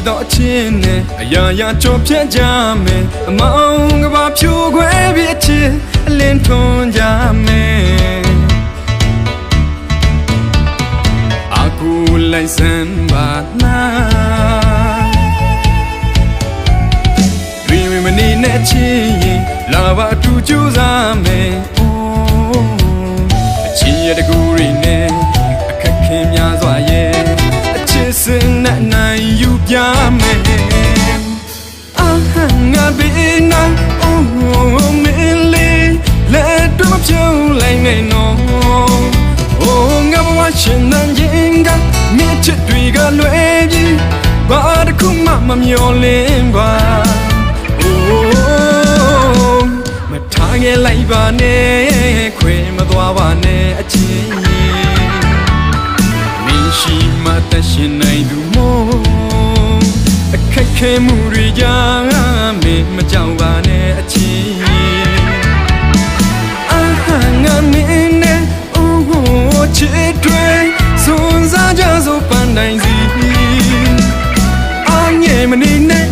တော့ချင်းနဲ့အရာရာကြော်ဖြတ်ကြမယ်အမောင်ကဘာဖြူခွဲပြီးအချစ်အလင်းထွန်းကြမယ်အခုလိုက်စမ်းပါနာမနေနဲ့ချင်းရင်လာပါတူကြိုးစားမယ်အချင်းရတကူရင်းနဲ့အခက်ခဲများစွာရဲ့အချစ်စင်နဲ့နိုင်ယူပြမယ်အာဟန်ငါဘေးနာအိုးမင်းလေးလက်တော့ပြုံးလိုက်နေနော်အိုးငါဘဝရှင်နန်းရင်ကမြစ်ချစ်တွေကလွယ်ပြီးဘာတစ်ခုမှမမျောလင်းပါမထားခဲ့လိုက်ပါနဲ့ခွေမသွားပါနဲ့အချင်းမင်းရှိမှတရှင်နိုင်သူမို့အခက်ခဲမှုတွေကြောင့်မင်းမကြောက်ပါနဲ့အချင်းအာငါမင်းနဲ့အိုးချစ်တွေစွန်စားကြစို့ပန်းတိုင်းစီအာငယ်မနေနဲ့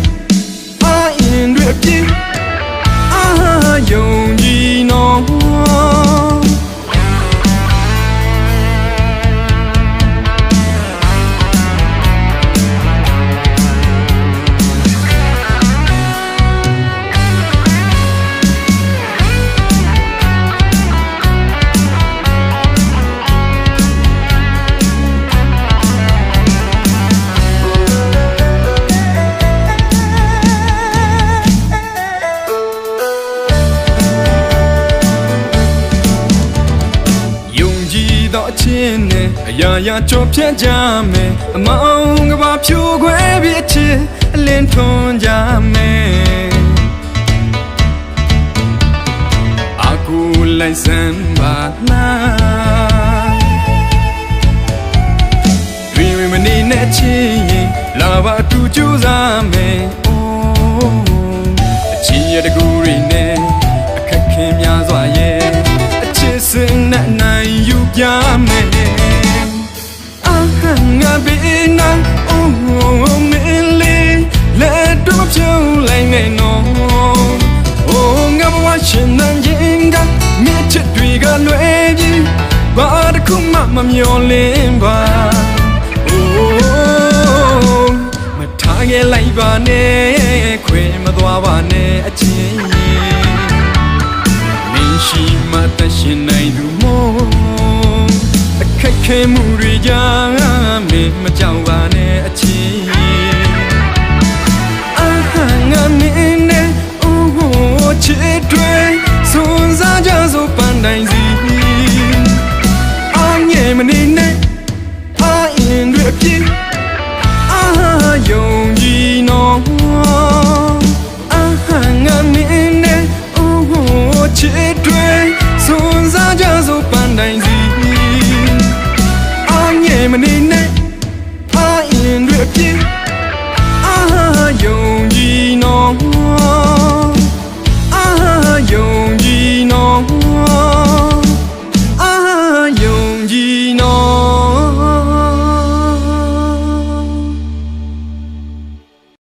ယုံကြည်နော်တော့ချင်းနဲ့အရာရာကြော်ဖြတ်ကြမယ်အမောင်ကဘာဖြူခွဲပြီးအချစ်အလင်းထွန်းကြမယ်အခုလိုက်စမ်းပါလားတွင်မနေနဲ့ချင်းရင်လာပါတူကြိုးစားမယ်အချင်းရတကူရင်းနဲ့အခက်ခဲများစွာရဲ့စင်နဲ့နိုင်ယူပြမယ်အာဟန်ငါဘေးနာအိုးမင်းလေးလက်တော့ပြုံးလိုက်နေနော်အိုးငါဘဝရှင်နန်းရင်ကမြစ်ချစ်တွေကလွယ်ပြီးဘာတစ်ခုမှမမျောလင်းပါအိုးမထားခဲ့လိုက်ပါနဲ့ခွေမသွားပါနဲ့အချင်းရှိမှတရှင်နိုင်သူမို့အခက်ခဲမှုတွေကြောင့်မင်းမကြောက်ပါနဲ့အချင်းအာငါမင်းနဲ့အိုးချစ်တွေစွန်စားကြစို့ပန်းတိုင်းစီအာငယ်မနေနဲ့အာရင်တွေအပြည့်အာယုံကြည်နော်အာငါမင်းနဲ့အိုးချစ်တွေစွန်စားကြစို့ပန်းတိုင်းစီအာငယ်မနေနဲ့အာရင်တွေအပြည့်အာယုံကြည်နော်